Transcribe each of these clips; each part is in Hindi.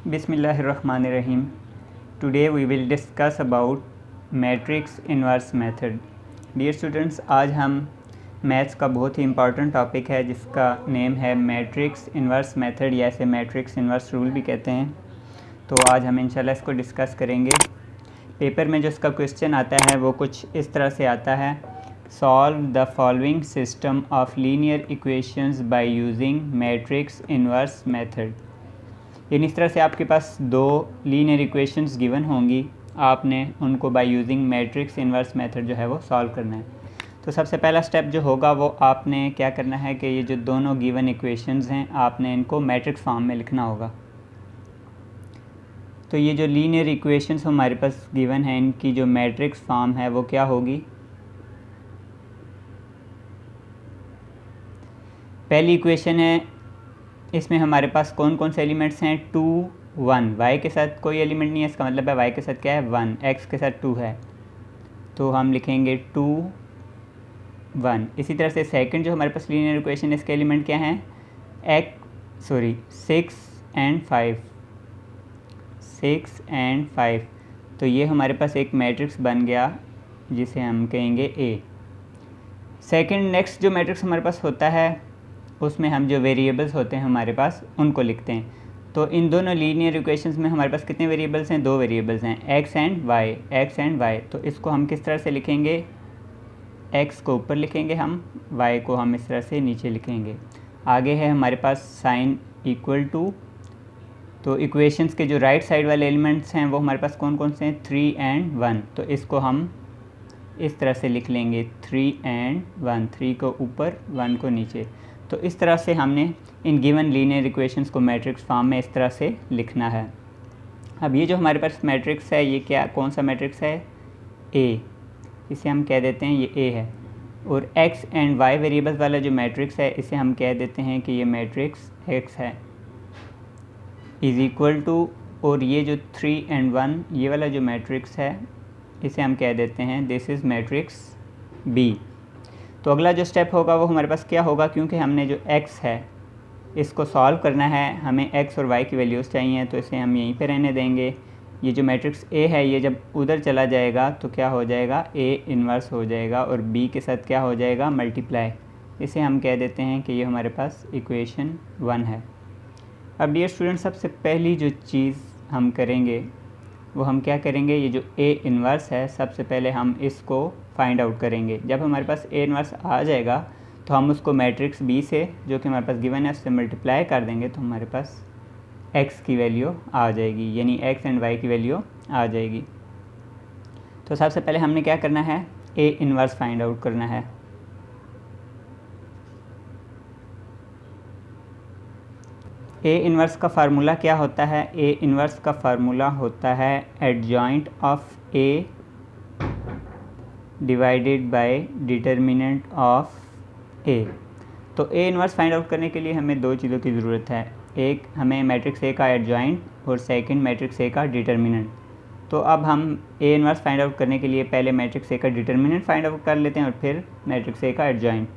Bismillahirrahmanirrahim. Today we will discuss about matrix inverse method. Dear students, आज हम मैथ्स का बहुत ही इम्पॉर्टेंट टॉपिक है जिसका नेम है मैट्रिक्स इन्वर्स मेथड, या इसे मैट्रिक्स इन्वर्स रूल भी कहते हैं। तो आज हम इंशाल्लाह इसको डिस्कस करेंगे। पेपर में जो इसका क्वेश्चन आता है वो कुछ इस तरह से आता है, solve the following system of linear equations by using matrix inverse method. यानी इस तरह से आपके पास दो लीनियर इक्वेशंस गिवन होंगी, आपने उनको by using matrix inverse method जो है वो सॉल्व करना है। तो सबसे पहला स्टेप जो होगा वो आपने क्या करना है कि ये जो दोनों गिवन इक्वेशंस हैं आपने इनको मैट्रिक्स फॉर्म में लिखना होगा। तो ये जो लीनियर इक्वेशंस हमारे पास गिवन है इनकी जो मैट्रिक्स फॉर्म है वो क्या होगी। पहली इक्वेशन है, इसमें हमारे पास कौन कौन से एलिमेंट्स हैं, 2 1। y के साथ कोई एलिमेंट नहीं है, इसका मतलब है y के साथ क्या है 1, x के साथ 2 है, तो हम लिखेंगे 2 1। इसी तरह से सेकंड जो हमारे पास लीनियर इक्वेशन है इसके एलिमेंट क्या हैं, 6 and 5, 6 and 5। तो ये हमारे पास एक मैट्रिक्स बन गया जिसे हम कहेंगे A। सेकंड नेक्स्ट जो मैट्रिक्स हमारे पास होता है उसमें हम जो वेरिएबल्स होते हैं हमारे पास उनको लिखते हैं। तो इन दोनों लीनियर इक्वेशंस में हमारे पास कितने वेरिएबल्स हैं, दो वेरिएबल्स हैं, x एंड y। तो इसको हम किस तरह से लिखेंगे, x को ऊपर लिखेंगे हम, y को हम इस तरह से नीचे लिखेंगे। आगे है हमारे पास साइन इक्वल टू। तो इक्वेशंस के जो राइट साइड वाले एलिमेंट्स हैं वो हमारे पास कौन कौन से हैं, 3 and 1। तो इसको हम इस तरह से लिख लेंगे 3 and 1, 3 को ऊपर 1 को नीचे। तो इस तरह से हमने इन गिवन लीनियर इक्वेशंस को मैट्रिक्स फॉर्म में इस तरह से लिखना है। अब ये जो हमारे पास मैट्रिक्स है ये क्या, कौन सा मैट्रिक्स है, A। इसे हम कह देते हैं ये A है। और x एंड y वेरिएबल्स वाला जो मैट्रिक्स है इसे हम कह देते हैं कि ये मैट्रिक्स X है, इज़ इक्वल टू, और ये जो 3 and 1 ये वाला जो मैट्रिक्स है इसे हम कह देते हैं दिस इज़ मैट्रिक्स B। तो अगला जो स्टेप होगा वो हमारे पास क्या होगा, क्योंकि हमने जो x है इसको सॉल्व करना है, हमें x और y की वैल्यूज़ चाहिए, तो इसे हम यहीं पे रहने देंगे। ये जो मैट्रिक्स A है ये जब उधर चला जाएगा तो क्या हो जाएगा, A इन्वर्स हो जाएगा और B के साथ क्या हो जाएगा, मल्टीप्लाई। इसे हम कह देते हैं कि ये हमारे पास इक्वेशन 1 है। अब डियर स्टूडेंट, सबसे पहली जो चीज़ हम करेंगे वो हम क्या करेंगे, ये जो A इन्वर्स है सबसे पहले हम इसको फाइंड आउट करेंगे। जब हमारे पास A इन्वर्स आ जाएगा तो हम उसको मैट्रिक्स B से जो कि हमारे पास गिवन है उससे मल्टीप्लाई कर देंगे, तो हमारे पास x की वैल्यू आ जाएगी, यानी x एंड y की वैल्यू आ जाएगी। तो सबसे पहले हमने क्या करना है, A इन्वर्स फाइंड आउट करना है। A इन्वर्स का फार्मूला क्या होता है, A इन्वर्स का फार्मूला होता है adjoint of A divided by determinant of A। तो A इन्वर्स फाइंड आउट करने के लिए हमें दो चीज़ों की ज़रूरत है, एक हमें मैट्रिक्स A का एडजॉइंट और सेकंड मैट्रिक्स A का डिटर्मिनेंट। तो अब हम A इन्वर्स फाइंड आउट करने के लिए पहले मैट्रिक्स A का डिटर्मिनेंट फाइंड आउट कर लेते हैं और फिर मैट्रिक्स A का एडजॉइंट,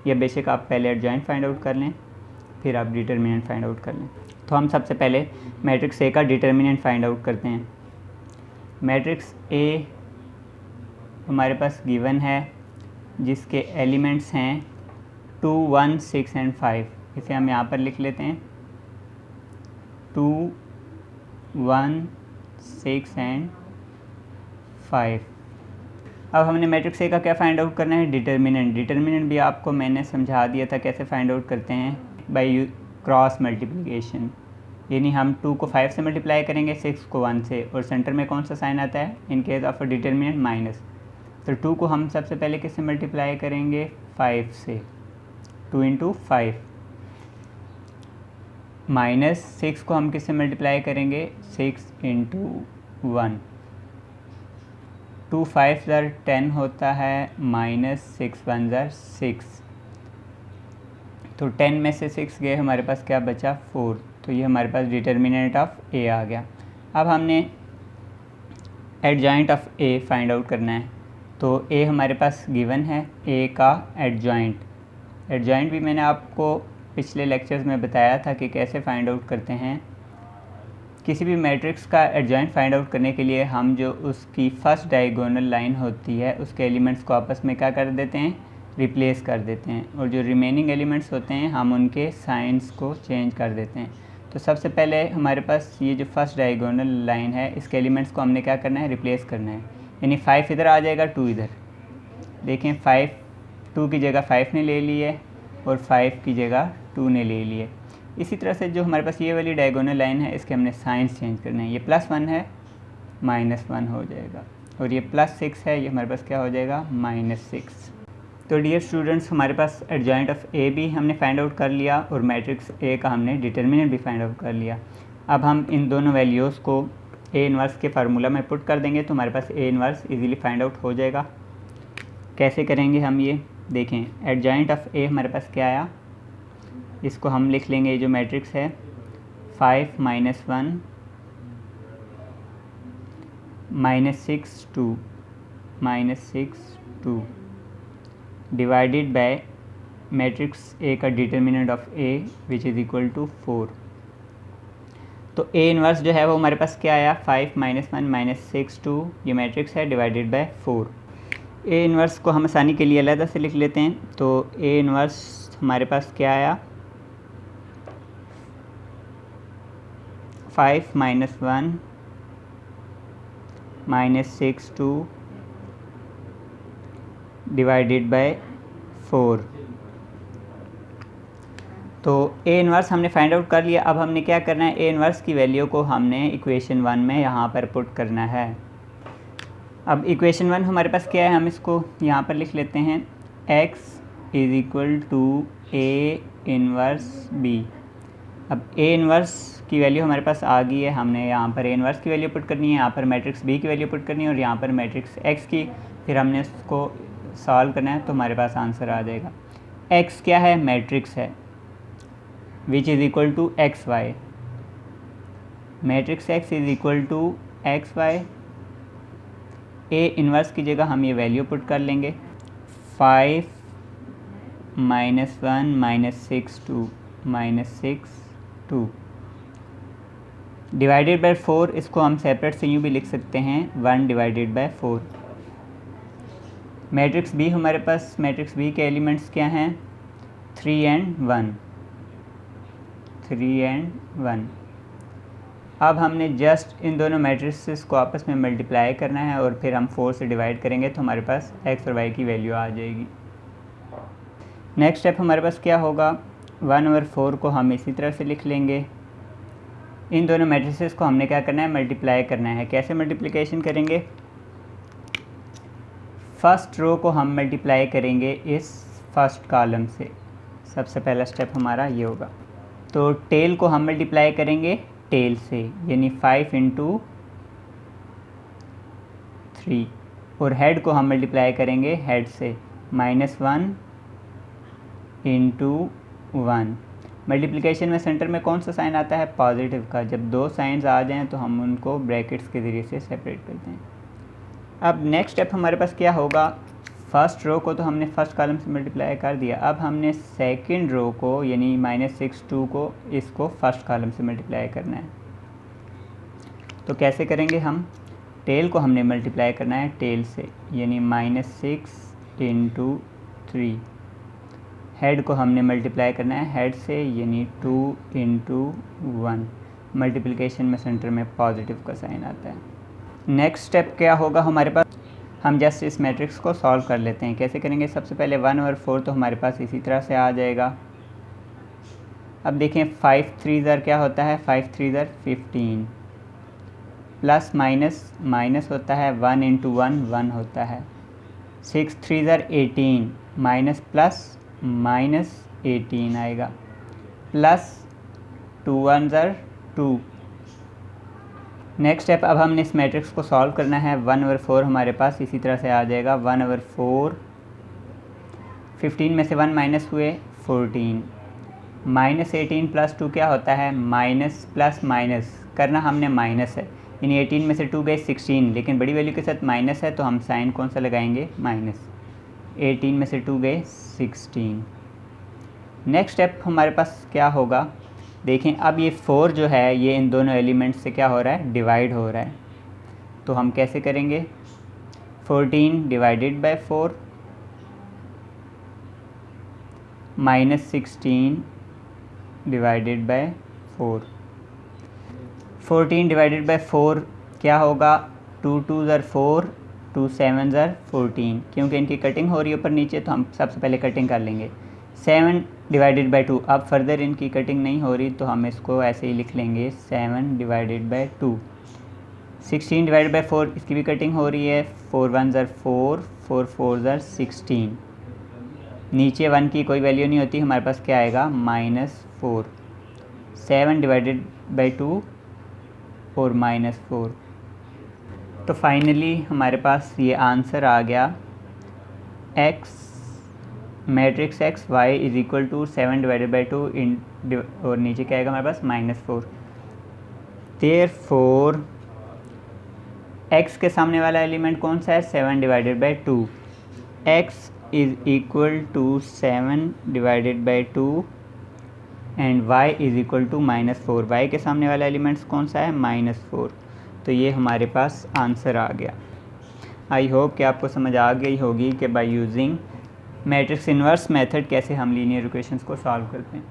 या बेशक आप पहले एडजॉइंट फाइंड आउट कर लें फिर आप डिटर्मिनेंट फाइंड आउट कर लें। तो हम सबसे पहले मैट्रिक्स A का डिटर्मिनेंट फाइंड आउट करते हैं। मैट्रिक्स A हमारे पास गिवन है जिसके एलिमेंट्स हैं 2 1 6 and 5। इसे हम यहाँ पर लिख लेते हैं 2 1 6 and 5। अब हमने मैट्रिक्स A का क्या फाइंड आउट करना है, डिटर्मिनेंट। डिटर्मिनेंट भी आपको मैंने समझा दिया था कैसे फाइंड आउट करते हैं, बाय क्रॉस मल्टीप्लिकेशन। यानी हम 2 को 5 से मल्टीप्लाई करेंगे, 6 को 1 से, और सेंटर में कौन सा साइन आता है, in case of determinant minus. तो 2 को हम सबसे पहले किससे मल्टीप्लाई करेंगे, 5 से, 2 × 5, माइनस 6 को हम किससे मल्टीप्लाई करेंगे, 6 × 1। 2 5 ज़र 10 होता है, माइनस 6 1 ज़र 6। तो 10 में से 6 गए, हमारे पास क्या बचा, 4। तो ये हमारे पास डिटर्मिनेंट ऑफ A आ गया। अब हमने adjoint of A find out करना है। तो ए हमारे पास गिवन है, ए का एडजॉइंट भी मैंने आपको पिछले लेक्चर्स में बताया था कि कैसे फाइंड आउट करते हैं। किसी भी मैट्रिक्स का एडजॉइंट फाइंड आउट करने के लिए हम जो उसकी फर्स्ट डायगोनल लाइन होती है उसके एलिमेंट्स को आपस में क्या कर देते हैं, रिप्लेस कर देते हैं, और जो रिमेनिंग एलिमेंट्स होते हैं हम उनके साइंस को चेंज कर देते हैं। तो सबसे पहले हमारे पास ये जो फर्स्ट डायगोनल लाइन है इसके एलिमेंट्स को हमने क्या करना है, रिप्लेस करना है। यानी 5 इधर आ जाएगा, 2 इधर। देखें 2 की जगह 5 ने ले ली है और 5 की जगह 2 ने ले ली है। इसी तरह से जो हमारे पास ये वाली डायगोनल लाइन है इसके हमने साइंस चेंज करना है। ये +1 है, -1 हो जाएगा, और ये +6 है, ये हमारे पास क्या हो जाएगा, -6। तो डियर स्टूडेंट्स, हमारे पास एडजॉइंट ऑफ ए भी हमने फाइंड आउट कर लिया और मैट्रिक्स ए का हमने डिटर्मिनेंट भी फाइंड आउट कर लिया। अब हम इन दोनों वैल्यूज़ को ए इन्वर्स के फार्मूला में पुट कर देंगे तो हमारे पास A inverse easily find out हो जाएगा। कैसे करेंगे हम ये देखें। एडजॉइंट ऑफ ए हमारे पास क्या आया, इसको हम लिख लेंगे, ये जो मैट्रिक्स है 5 - 1 -6 2 डिवाइडेड बाय मैट्रिक्स ए का determinant of A which is equal to 4। तो ए इन्वर्स जो है वो हमारे पास क्या आया, 5 - 1 -6 2, ये मैट्रिक्स है, डिवाइडेड बाय 4। ए इन्वर्स को हम आसानी के लिए अलग से लिख लेते हैं। तो ए इन्वर्स हमारे पास क्या आया, 5 - 1 -6 2 डिवाइडेड बाय 4। तो ए इन्वर्स हमने फाइंड आउट कर लिया। अब हमने क्या करना है, ए इन्वर्स की वैल्यू को हमने इक्वेशन 1 में यहाँ पर पुट करना है। अब इक्वेशन 1 हमारे पास क्या है, हम इसको यहाँ पर लिख लेते हैं, x = ए इन्वर्स बी। अब ए इन्वर्स की वैल्यू हमारे पास आ गई है, हमने यहाँ पर ए इन्वर्स की वैल्यू पुट करनी है, यहाँ पर मैट्रिक्स बी की वैल्यू पुट करनी है और यहाँ पर मैट्रिक्स एक्स की। फिर हमने उसको सॉल्व करना है तो हमारे पास आंसर आ जाएगा। एक्स क्या है, मैट्रिक्स है, which is equal to x y. Matrix x is equal to x y. A inverse की जगह हम ये वैल्यू पुट कर लेंगे, 5 - 1 -6 2 डिवाइडेड बाय 4। इसको हम सेपरेट से यूँ भी लिख सकते हैं, 1 डिवाइडेड बाय 4। मैट्रिक्स बी हमारे पास, मैट्रिक्स बी के एलिमेंट्स क्या हैं, 3 and 1। अब हमने जस्ट इन दोनों मैट्रिक्स को आपस में मल्टीप्लाई करना है और फिर हम 4 से डिवाइड करेंगे तो हमारे पास एक्स और वाई की वैल्यू आ जाएगी। नेक्स्ट स्टेप हमारे पास क्या होगा, 1/4 को हम इसी तरह से लिख लेंगे। इन दोनों मैट्रिसेस को हमने क्या करना है, मल्टीप्लाई करना है। कैसे मल्टीप्लिकेशन करेंगे, फर्स्ट रो को हम मल्टीप्लाई करेंगे इस फर्स्ट कॉलम से। सबसे पहला स्टेप हमारा ये होगा। तो टेल को हम मल्टीप्लाई करेंगे टेल से, यानी 5 × 3, और हेड को हम मल्टीप्लाई करेंगे हेड से, -1 × 1। मल्टीप्लिकेशन में सेंटर में कौन सा साइन आता है, पॉजिटिव का। जब दो साइंस आ जाएं तो हम उनको ब्रैकेट्स के ज़रिए से सेपरेट करते हैं। अब नेक्स्ट स्टेप हमारे पास क्या होगा, फर्स्ट रो को तो हमने फर्स्ट कॉलम से मल्टीप्लाई कर दिया। अब हमने सेकंड रो को यानी -6 2 को, इसको फर्स्ट कॉलम से मल्टीप्लाई करना है। तो कैसे करेंगे हम, टेल को हमने मल्टीप्लाई करना है टेल से, यानी -6 × 3। हेड को हमने मल्टीप्लाई करना है हेड से, यानी 2 × 1। मल्टीप्लिकेशन में सेंटर में पॉजिटिव का साइन आता है। नेक्स्ट स्टेप क्या होगा हमारे पास, हम जस्ट इस मैट्रिक्स को सॉल्व कर लेते हैं। कैसे करेंगे, सबसे पहले 1/4 तो हमारे पास इसी तरह से आ जाएगा। अब देखें 5 3 क्या होता है, 5 3 15, प्लस माइनस होता है, 1 × 1 1 होता है, 6 3 18, माइनस प्लस -18 आएगा, प्लस 2 1 2। नेक्स्ट स्टेप, अब हमने इस मैट्रिक्स को सॉल्व करना है। 1/4 हमारे पास इसी तरह से आ जाएगा, 1/4, 15 में से 1 माइनस हुए 14, -18 + 2 क्या होता है, माइनस प्लस माइनस करना हमने माइनस है, यानी 18 में से 2 गए 16, लेकिन बड़ी वैल्यू के साथ माइनस है तो हम साइन कौन सा लगाएंगे, माइनस। 18 में से 2 गए 16। नेक्स्ट स्टेप हमारे पास क्या होगा, देखें अब ये 4 जो है ये इन दोनों एलिमेंट से क्या हो रहा है, डिवाइड हो रहा है। तो हम कैसे करेंगे, 14 divided by 4 minus 16 divided by 4। 14 divided by 4 क्या होगा, 2 2 ज़र 4, 2 7 ज़र 14, क्योंकि इनकी कटिंग हो रही है ऊपर नीचे तो हम सबसे पहले कटिंग कर लेंगे। 7 डिवाइडेड बाय 2, अब फर्दर इनकी कटिंग नहीं हो रही तो हम इसको ऐसे ही लिख लेंगे 7 डिवाइडेड बाय 2। 16 डिवाइडेड बाय 4, इसकी भी कटिंग हो रही है, 4 1 ज़र 4, 4 4 ज़र 16। नीचे 1 की कोई वैल्यू नहीं होती, हमारे पास क्या आएगा, -4। 7 डिवाइडेड बाई 2 और -4। तो फाइनली हमारे पास ये आंसर आ गया, x matrix x y is equal to 7 divided by 2 इन, और नीचे क्या आएगा हमारे पास, -4। देयरफॉर x के सामने वाला एलिमेंट कौन सा है, 7 divided by 2। x is equal to 7 divided by 2 and y is equal to -4। y के सामने वाला एलिमेंट्स कौन सा है, -4। तो ये हमारे पास आंसर आ गया। आई होप कि आपको समझ आ गई होगी कि by using matrix inverse method कैसे हम लीनियर इक्वेशंस को सॉल्व करते हैं।